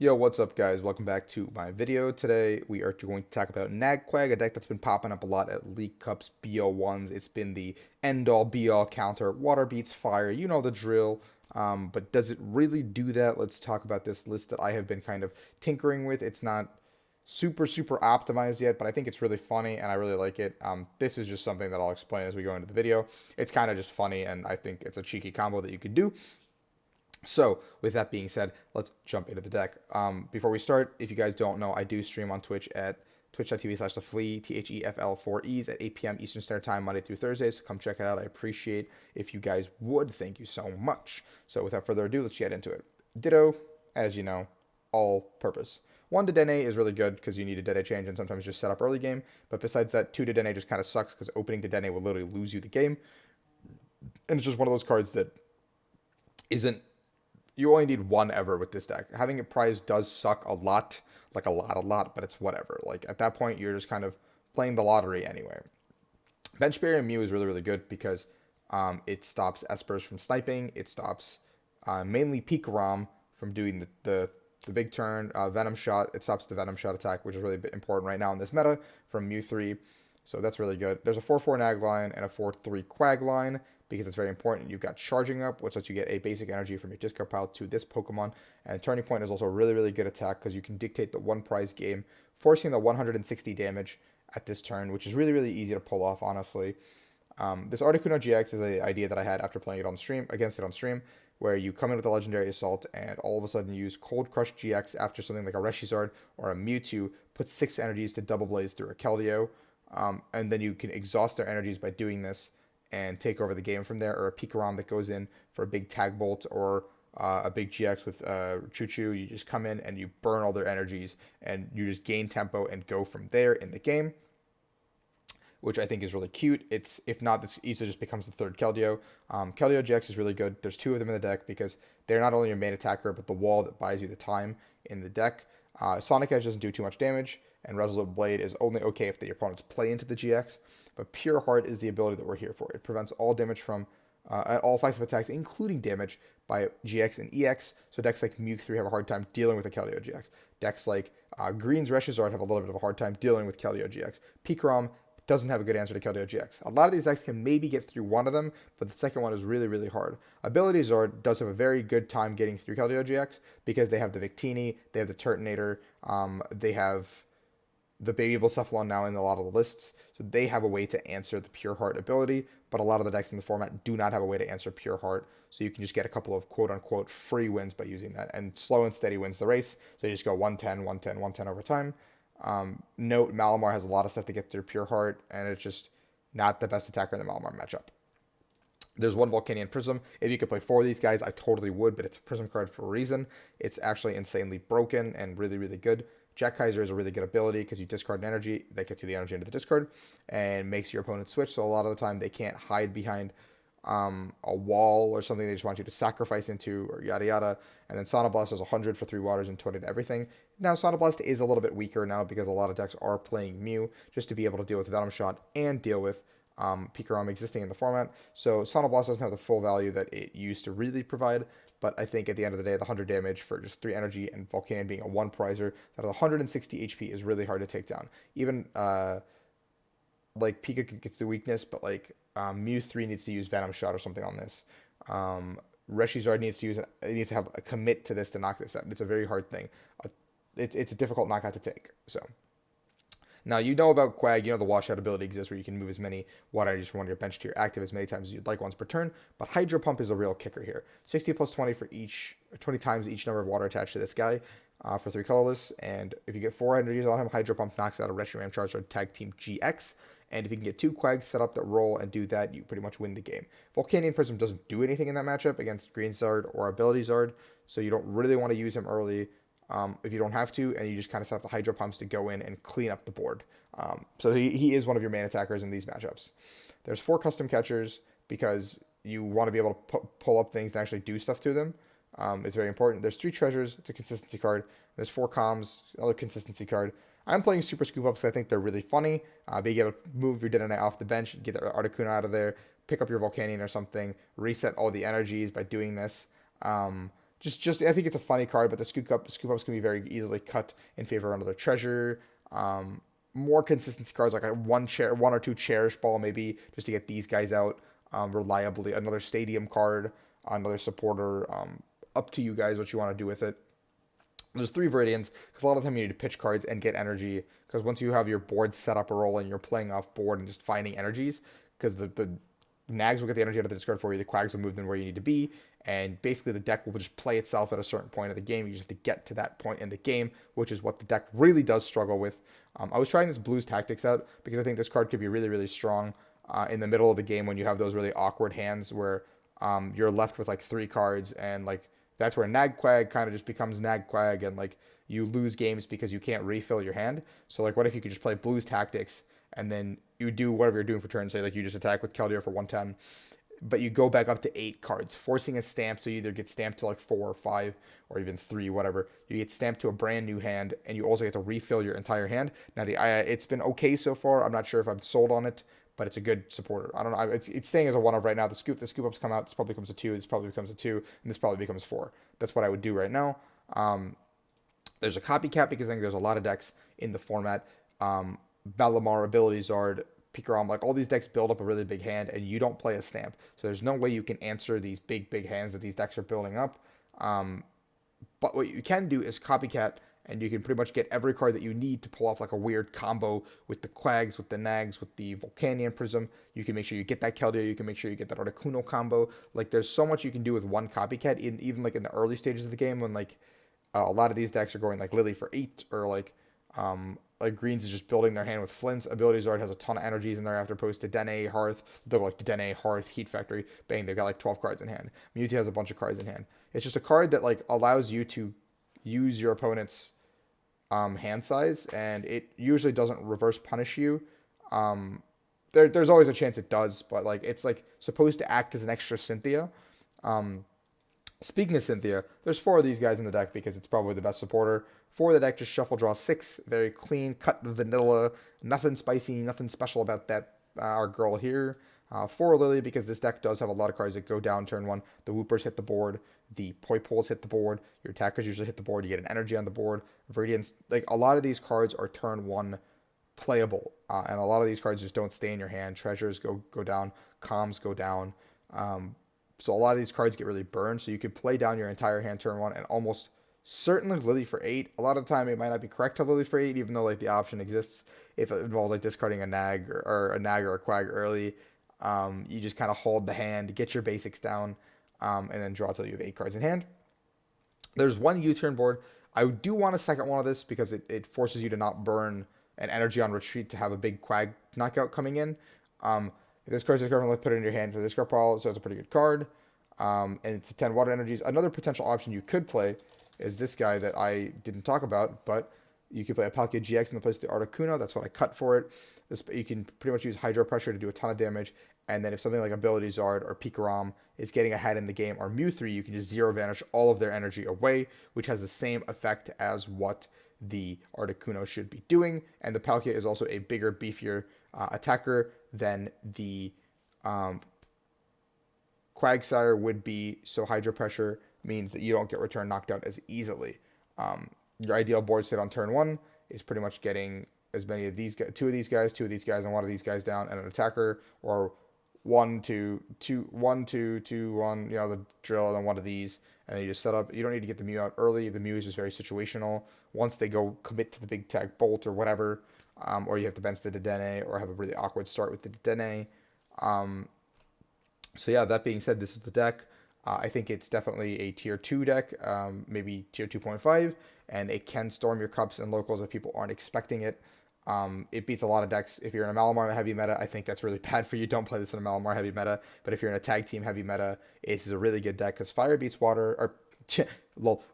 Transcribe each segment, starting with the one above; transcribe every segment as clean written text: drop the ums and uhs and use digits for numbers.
Yo, what's up guys? Welcome back to my video. Today we are going to talk about NagQuag, a deck that's been popping up a lot at League Cups BO1s. It's been the end-all be-all counter, water beats fire, you know the drill. But does it really do that? Let's talk about this list that I have been kind of tinkering with. It's not super optimized yet, but I think it's really funny and I really like it. This is just something that I'll explain as we go into the video. It's kind of just funny and I think it's a cheeky combo that you could do. So, with that being said, let's jump into the deck. Before we start, if you guys don't know, I do stream on Twitch at twitch.tv/theflea, THEFL4Es at 8 p.m. Eastern Standard Time, Monday through Thursday. So come check it out. I appreciate if you guys would. Thank you so much. So without further ado, let's get into it. Ditto, as you know, all purpose. One Dedenne is really good because you need a Dedenne change and sometimes just set up early game. But besides that, two Dedenne just kind of sucks because opening Dedenne will literally lose you the game. And it's just one of those cards that isn't. You only need one ever with this deck. Having it prized does suck a lot, like a lot, but it's whatever. Like at that point, you're just kind of playing the lottery anyway. Bench Barrier Mew is really good because it stops Espers from sniping. It stops mainly Pikarom from doing the big turn. Venom Shot, it stops the Venom Shot attack, which is really important right now in this meta from Mew 3. So that's really good. There's a 4-4 Nag line and a 4-3 Quag line because it's very important. You've got Charging Up, which lets you get a basic energy from your discard pile to this Pokemon. And Turning Point is also a really good attack because you can dictate the one prize game, forcing the 160 damage at this turn, which is really easy to pull off, honestly. This Articuno-GX is an idea that I had after playing it on stream, where you come in with a Legendary Assault and all of a sudden use Cold Crush GX after something like a Reshizard or a Mewtwo, put 6 energies to double blaze through a Keldeo, and then you can exhaust their energies by doing this and take over the game from there, or a Pikarom that goes in for a big Tag Bolt or a big GX with Choo-Choo. You just come in and you burn all their energies and you just gain tempo and go from there in the game, which I think is really cute. It's, if not, this easily just becomes the third Keldeo. Keldeo-GX is really good. There's 2 of them in the deck because they're not only your main attacker, but the wall that buys you the time in the deck. Sonic Edge doesn't do too much damage, and Resolute Blade is only okay if the opponents play into the GX. But Pure Heart is the ability that we're here for. It prevents all damage from all offensive attacks, including damage by GX and EX. So decks like Mew 3 have a hard time dealing with a Keldeo-GX. Decks like Green's Reshizard have a little bit of a hard time dealing with Keldeo-GX. Pikarom doesn't have a good answer to Keldeo-GX. A lot of these decks can maybe get through one of them, but the second one is really hard. Ability Zord does have a very good time getting through Keldeo-GX because they have the Victini, they have the Turtonator, they have the Baby Blacephalon now in a lot of the lists, so they have a way to answer the Pure Heart ability, but a lot of the decks in the format do not have a way to answer Pure Heart, so you can just get a couple of quote-unquote free wins by using that, and slow and steady wins the race, so you just go 110, 110, 110 over time. Note, Malamar has a lot of stuff to get through Pure Heart, and it's just not the best attacker in the Malamar matchup. There's one Volcanion Prism. If you could play 4 of these guys, I totally would, but it's a Prism card for a reason. It's actually insanely broken and really good. Jack Kaiser is a really good ability because you discard an energy, that gets you the energy into the discard, and makes your opponent switch, so a lot of the time they can't hide behind a wall or something they just want you to sacrifice into, or yada. And then Sonoblast is 100 for 3 waters and 20 to everything. Now Sonoblast is a little bit weaker now because a lot of decks are playing Mew just to be able to deal with Venom Shot and deal with Pikarom existing in the format. So Sonoblast doesn't have the full value that it used to really provide, but I think at the end of the day, the 100 damage for just 3 energy and Volcanion being a 1 prizer that has 160 HP is really hard to take down. Even like Pika could get the weakness, but like Mew 3 needs to use Venom Shot or something on this. Reshizard needs to have a commit to this to knock this out. It's a very hard thing. It's a difficult knockout to take. So now you know about Quag, you know the washout ability exists where you can move as many water energies from one of your bench to your active as many times as you'd like once per turn, but Hydro Pump is a real kicker here. 60 plus 20 for each, 20 times each number of water attached to this guy for 3 colorless, and if you get 4 energies on him, Hydro Pump knocks out a Reshiram Charizard Tag Team GX, and if you can get 2 Quags set up that roll and do that, you pretty much win the game. Volcanion Prism doesn't do anything in that matchup against Green Zard or Ability Zard, so you don't really want to use him early. If you don't have to, and you just kind of set up the Hydro Pumps to go in and clean up the board. So he is one of your main attackers in these matchups. There's 4 custom catchers because you want to be able to pull up things and actually do stuff to them. It's very important. There's 3 treasures. It's a consistency card. There's 4 comms, another consistency card. I'm playing Super Scoop Ups because I think they're really funny. Being able to move your Dedenne off the bench, get the Articuno out of there, pick up your Volcanion or something, reset all the energies by doing this. just I think it's a funny card, but the scoop ups can be very easily cut in favor of another treasure. More consistency cards like a one or two cherish ball maybe just to get these guys out reliably. Another stadium card, another supporter. Up to you guys what you want to do with it. There's 3 Viridians because a lot of the time you need to pitch cards and get energy because once you have your board set up or rolling, you're playing off board and just finding energies because the Nags will get the energy out of the discard for you, the Quags will move them where you need to be, and basically the deck will just play itself at a certain point of the game. You just have to get to that point in the game, which is what the deck really does struggle with. I was trying this Blues Tactics out because I think this card could be really, really strong in the middle of the game when you have those really awkward hands where you're left with like 3 cards and like that's where Nag Quag kind of just becomes Nag Quag and like you lose games because you can't refill your hand. So like what if you could just play Blues Tactics and then you do whatever you're doing for turn, say like you just attack with Keldeo for 110, but you go back up to 8 cards, forcing a stamp, so you either get stamped to like 4 or 5 or even 3, whatever. You get stamped to a brand new hand, and you also get to refill your entire hand. Now it's been okay so far. I'm not sure if I'm sold on it, but it's a good supporter. I don't know. It's staying as a 1 of right now. The scoop ups come out. This probably becomes a 2. This probably becomes a 2, and this probably becomes 4. That's what I would do right now. There's a Copycat because I think there's a lot of decks in the format. Valimar, Ability Zard, Pikarom, like all these decks build up a really big hand, and you don't play a stamp. So there's no way you can answer these big hands that these decks are building up. But what you can do is Copycat, and you can pretty much get every card that you need to pull off like a weird combo with the Quags, with the Nags, with the Volcanion Prism. You can make sure you get that Keldeo. You can make sure you get that Articuno combo. Like there's so much you can do with one Copycat, even like in the early stages of the game when like a lot of these decks are going like Lillie for 8 or like Greens is just building their hand with Flints. Ability Zard has a ton of energies in there after post. Dedenne, Hearth. They're like Dedenne, Hearth, Heat Factory. Bang, they've got like 12 cards in hand. Mewtwo has a bunch of cards in hand. It's just a card that like allows you to use your opponent's hand size, and it usually doesn't reverse punish you. There's always a chance it does, but like it's like supposed to act as an extra Cynthia. Speaking of Cynthia, there's 4 of these guys in the deck because it's probably the best supporter. For the deck, just shuffle, draw 6. Very clean, cut vanilla. Nothing spicy, nothing special about that. Our girl here. For Lillie, because this deck does have a lot of cards that go down turn 1. The Woopers hit the board. The Poipoles hit the board. Your attackers usually hit the board. You get an energy on the board. Viridians, like a lot of these cards are turn 1 playable. And a lot of these cards just don't stay in your hand. Treasures go down. Comms go down. So a lot of these cards get really burned. So you could play down your entire hand turn 1 and almost certainly Lillie for 8. A lot of the time it might not be correct to Lillie for 8, even though like the option exists. If it involves like discarding a Nag or a Nag or a Quag early, you just kind of hold the hand, get your basics down, and then draw till you have 8 cards in hand. There's one U-Turn board. I do want a second one of this because it forces you to not burn an energy on retreat to have a big Quag knockout coming in. If this card's discarded, let's put it in your hand for this card pile, so it's a pretty good card. And it's 10 water energies. Another potential option you could play is this guy that I didn't talk about, but you can play a Palkia-GX in the place of the Articuno. That's what I cut for it. You can pretty much use Hydro Pressure to do a ton of damage. And then if something like Ability Zard or Pikarom is getting ahead in the game, or Mew 3, you can just zero vanish all of their energy away, which has the same effect as what the Articuno should be doing. And the Palkia is also a bigger, beefier attacker than the Quagsire would be, so Hydro Pressure means that you don't get return knocked out as easily. Your ideal board state on turn 1 is pretty much getting as many of these guys, 2 of these guys, and 1 of these guys down, and an attacker, or 1, 2, 2, 1, 2, 2, 1, you know, the drill, and then 1 of these, and then you just set up. You don't need to get the Mew out early. The Mew is just very situational. Once they go commit to the big tag bolt or whatever, or you have to bench the Dedenne, or have a really awkward start with the Dedenne. So yeah, that being said, this is the deck. I think it's definitely a tier 2 deck, maybe tier 2.5, and it can storm your cups and locals if people aren't expecting it. It beats a lot of decks. If you're in a Malamar heavy meta, I think that's really bad for you. Don't play this in a Malamar heavy meta. But if you're in a tag team heavy meta, this is a really good deck because fire beats water, or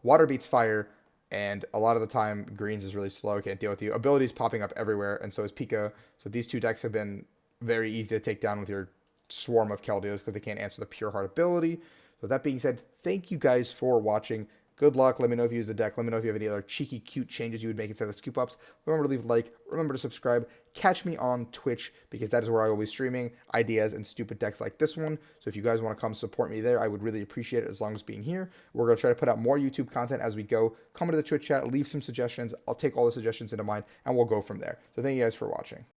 water beats fire, and a lot of the time greens is really slow, can't deal with you. Abilities popping up everywhere, and so is Pika. So these 2 decks have been very easy to take down with your swarm of Keldeos because they can't answer the Pure Heart ability. So that being said, thank you guys for watching. Good luck. Let me know if you use the deck. Let me know if you have any other cheeky, cute changes you would make instead of the scoop ups. Remember to leave a like. Remember to subscribe. Catch me on Twitch because that is where I will be streaming ideas and stupid decks like this one. So if you guys want to come support me there, I would really appreciate it as long as being here. We're going to try to put out more YouTube content as we go. Come into the Twitch chat, leave some suggestions. I'll take all the suggestions into mind and we'll go from there. So thank you guys for watching.